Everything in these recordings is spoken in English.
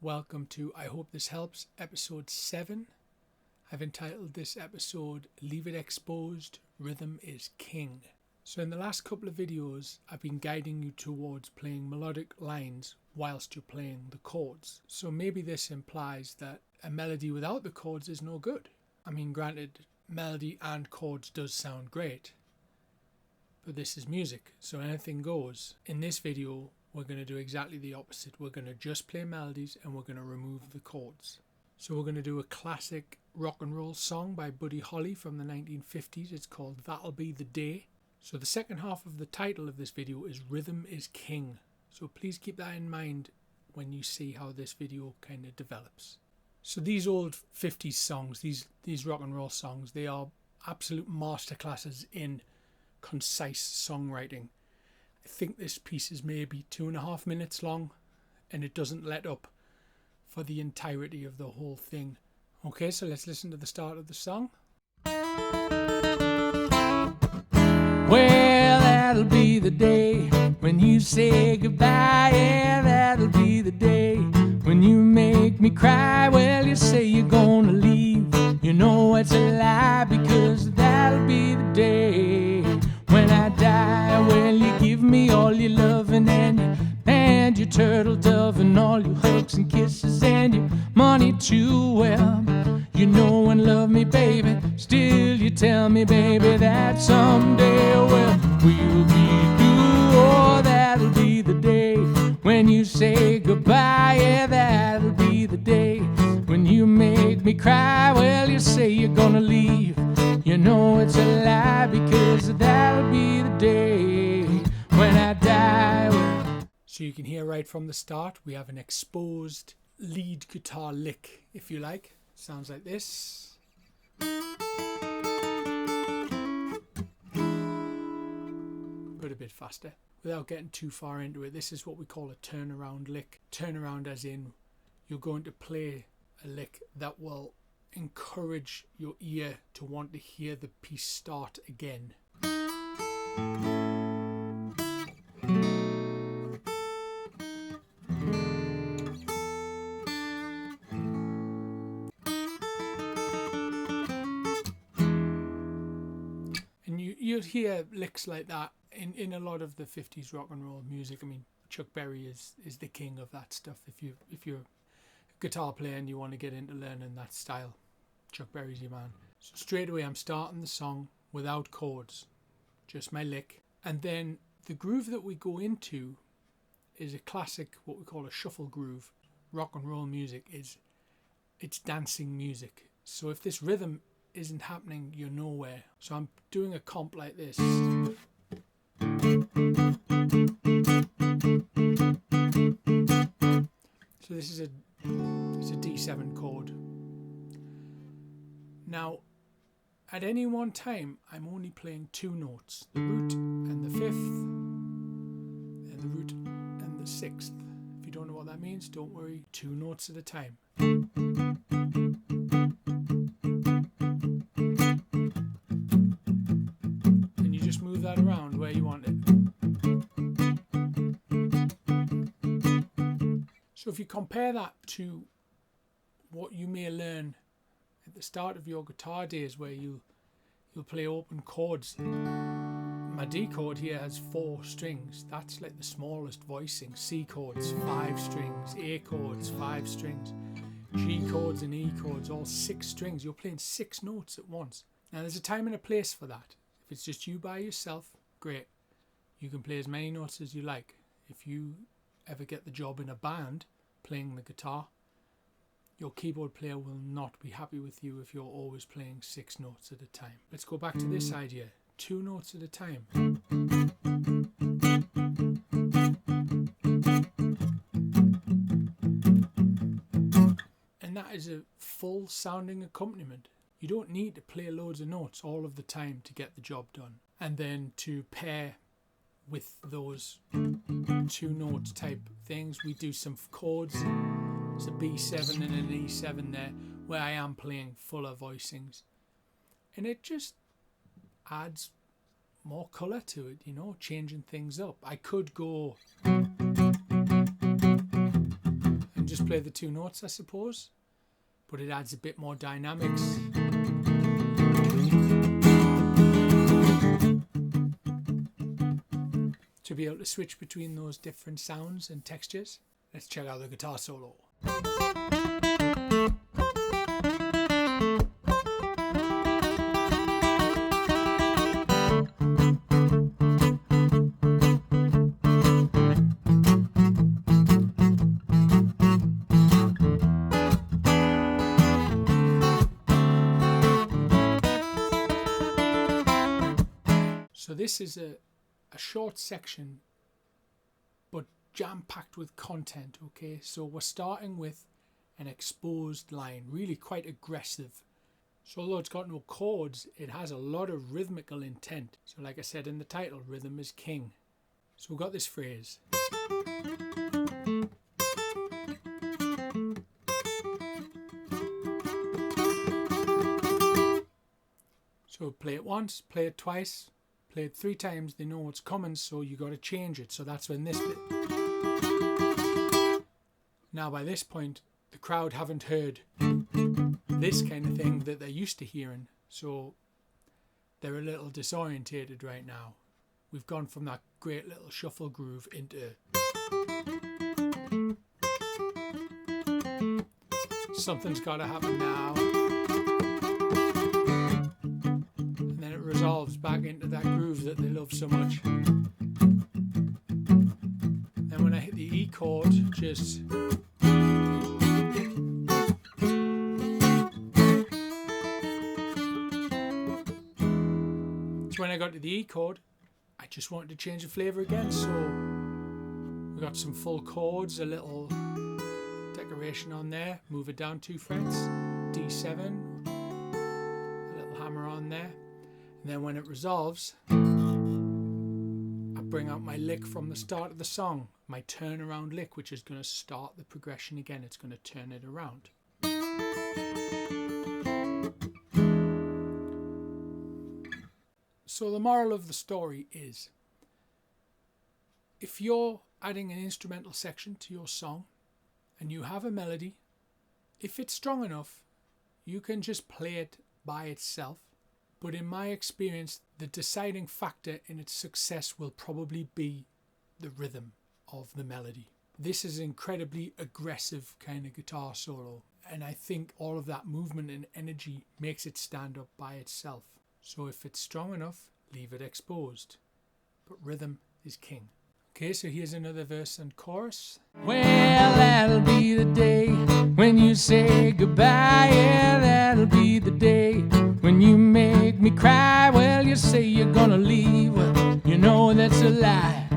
welcome to I Hope This Helps, episode 7. I've entitled this episode, Leave It Exposed, Rhythm is King. So in the last couple of videos, I've been guiding you towards playing melodic lines whilst you're playing the chords. So maybe this implies that a melody without the chords is no good. I mean, granted, melody and chords does sound great, but this is music, so anything goes. In this video, we're going to do exactly the opposite. We're going to just play melodies and we're going to remove the chords. So we're going to do a classic rock and roll song by Buddy Holly from the 1950s. It's called That'll Be the Day. So the second half of the title of this video is Rhythm is King. So please keep that in mind when you see how this video kind of develops. So these old 50s songs, these rock and roll songs, they are absolute masterclasses in concise songwriting. I think this piece is maybe 2.5 minutes long and it doesn't let up for the entirety of the whole thing. Okay, so let's listen to the start of the song. Well, that'll be the day when you say goodbye. Yeah, that'll be the day when you make me cry. Well, you say you're gonna leave. You know it's a lie, because that'll be the day when I die. Well, you give me all your loving and your turtle dove and all your hugs and kisses and your money too. Well, you know and love me, baby. Still you tell me, baby, that someday, well, we'll be through. Oh, that'll be the day when you say goodbye. Yeah, that'll be the day when you make me cry. Well, you say you're gonna leave. You know it's a lie, because that'll be the day when I die. So you can hear right from the start, we have an exposed lead guitar lick, if you like. Sounds like this. But a bit faster. Without getting too far into it, this is what we call a turnaround lick. Turnaround as in you're going to play a lick that will encourage your ear to want to hear the piece start again. And you'll hear licks like that in a lot of the 50s rock and roll music. I mean, Chuck Berry is the king of that stuff. If you're a guitar player and you want to get into learning that style, Chuck Berry's your man. So straight away I'm starting the song without chords, just my lick. And then the groove that we go into is a classic, what we call a shuffle groove. Rock and roll music it's dancing music. So if this rhythm isn't happening, you're nowhere. So I'm doing a comp like this. So this is it's a D7 chord. Now, at any one time, I'm only playing 2 notes, the root and the 5th, and the root and the 6th. If you don't know what that means, don't worry, 2 notes at a time. And you just move that around where you want it. So if you compare that to what you may learn at the start of your guitar days, where you'll play open chords. My D chord here has 4 strings. That's like the smallest voicing. C chords, 5 strings. A chords, 5 strings. G chords and E chords, all 6 strings. You're playing 6 notes at once. Now there's a time and a place for that. If it's just you by yourself, great. You can play as many notes as you like. If you ever get the job in a band playing the guitar, your keyboard player will not be happy with you if you're always playing 6 notes at a time. Let's go back to this idea. 2 notes at a time. And that is a full sounding accompaniment. You don't need to play loads of notes all of the time to get the job done. And then to pair with those 2 note type things, we do some chords. It's a B7 and an E7 there, where I am playing fuller voicings. And it just adds more colour to it, you know, changing things up. I could go and just just play the two notes, I suppose, but it adds a bit more dynamics. To be able to switch between those different sounds and textures. Let's check out the guitar solo. So this is a short section, but jam-packed with content, okay? So we're starting with an exposed line, really quite aggressive. So although it's got no chords, it has a lot of rhythmical intent. So like I said in the title, rhythm is king. So we've got this phrase. So play it once, play it twice, play it 3 times, they know what's coming, so you got to change it. So that's when this bit. Now by this point, the crowd haven't heard this kind of thing that they're used to hearing, so they're a little disorientated right now. We've gone from that great little shuffle groove into something's got to happen now. Resolves back into that groove that they love so much. Then when I hit the E chord, just so when I got to the E chord, I just wanted to change the flavour again. So we got some full chords, a little decoration on there, move it down 2 frets, D7, a little hammer on there. And then when it resolves, I bring out my lick from the start of the song, my turnaround lick, which is going to start the progression again. It's going to turn it around. So the moral of the story is, if you're adding an instrumental section to your song and you have a melody, if it's strong enough, you can just play it by itself. But in my experience, the deciding factor in its success will probably be the rhythm of the melody. This is an incredibly aggressive kind of guitar solo, and I think all of that movement and energy makes it stand up by itself. So if it's strong enough, leave it exposed. But rhythm is king. Okay, so here's another verse and chorus. Well, that'll be the day when you say goodbye. Yeah, that'll be the day when you make me cry. Well, you say you're gonna leave. Well, you know that's a lie.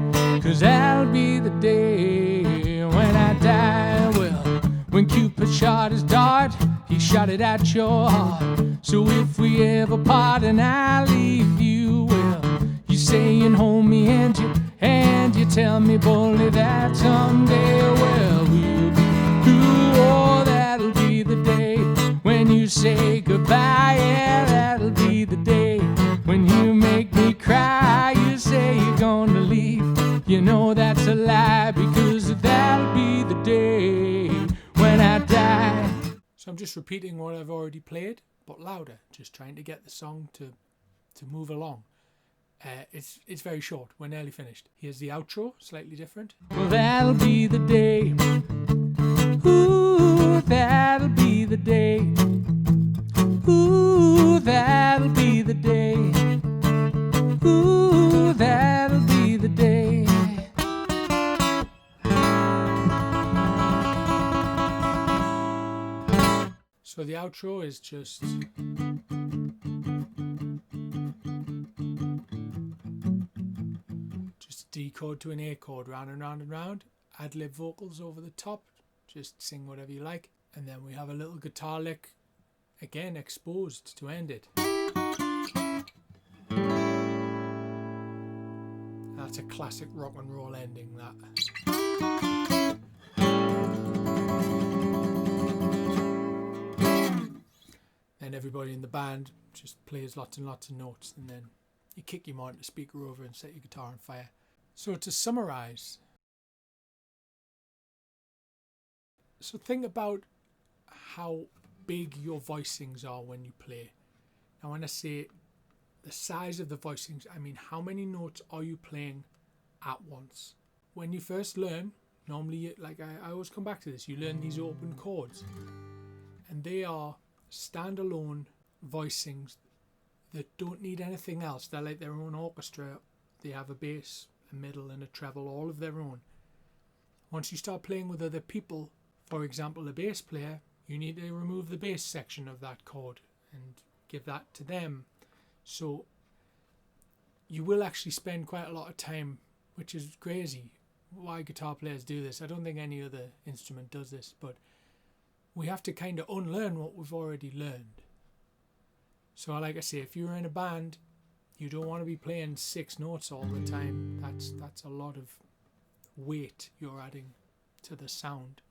'Cause that'll be the day when I die. Well, when Cupid shot his dart, he shot it at your heart. So if we ever part and I leave you, well, you saying hold me and you tell me boldly that someday, well, we'll be through. Oh, that'll be the day when you say goodbye. Yeah, that'll be the day when you make me cry. You say you're gonna leave, you know that's a lie, because that'll be the day when I die. So I'm just repeating what I've already played, but louder, just trying to get the song to move along. It's very short. We're nearly finished. Here's the outro, slightly different. Well, that'll be the day. Ooh, that'll be the day. Ooh, that'll be the day. Ooh, that'll be the day. So the outro is just D chord to an A chord, round and round and round, ad-lib vocals over the top, just sing whatever you like, and then we have a little guitar lick, again exposed to end it. That's a classic rock and roll ending, that. Then everybody in the band just plays lots and lots of notes, and then you kick your monitor speaker over and set your guitar on fire. So to summarize, So think about how big your voicings are when you play. Now when I say the size of the voicings, I mean how many notes are you playing at once. When you first learn, normally, like I always come back to this, you learn these open chords, and they are standalone voicings that don't need anything else. They're like their own orchestra. They have a bass, a middle and a treble, all of their own. Once you start playing with other people, for example a bass player, you need to remove the bass section of that chord and give that to them. So you will actually spend quite a lot of time, which is crazy why guitar players do this. I don't think any other instrument does this, but we have to kind of unlearn what we've already learned. So like I say, if you're in a band, you don't want to be playing 6 notes all the time. That's a lot of weight you're adding to the sound,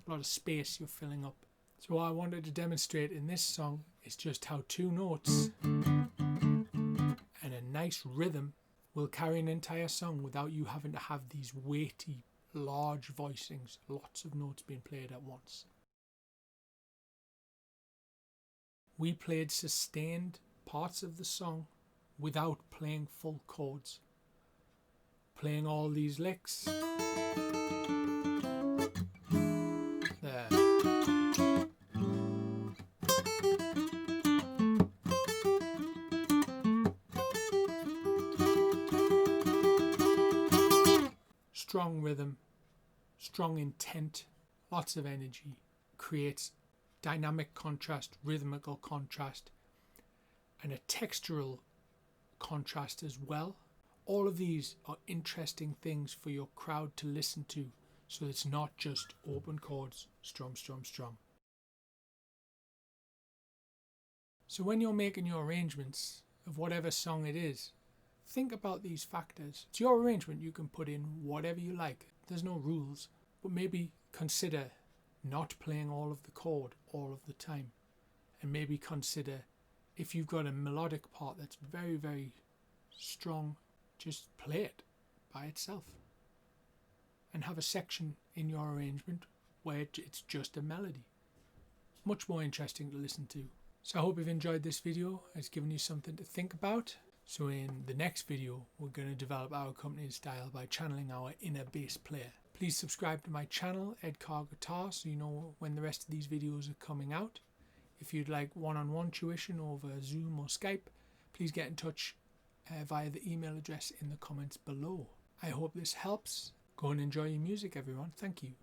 a lot of space you're filling up. So what I wanted to demonstrate in this song is just how 2 notes and a nice rhythm will carry an entire song without you having to have these weighty, large voicings, lots of notes being played at once. We played sustained parts of the song without playing full chords, playing all these licks. There. Strong rhythm, strong intent, lots of energy, creates dynamic contrast, rhythmical contrast, and a textural contrast as well. All of these are interesting things for your crowd to listen to, so it's not just open chords, strum, strum, strum. So when you're making your arrangements of whatever song it is, think about these factors. It's your arrangement, you can put in whatever you like. There's no rules, but maybe consider not playing all of the chord all of the time, and maybe consider if you've got a melodic part that's very, very strong, just play it by itself and have a section in your arrangement where it's just a melody. Much more interesting to listen to. So I hope you've enjoyed this video. It's given you something to think about. So in the next video, we're going to develop our accompanying style by channeling our inner bass player. Please subscribe to my channel, Eddcarrguitar, so you know when the rest of these videos are coming out. If you'd like one-on-one tuition over Zoom or Skype, please get in touch via the email address in the comments below. I hope this helps. Go and enjoy your music, everyone. Thank you.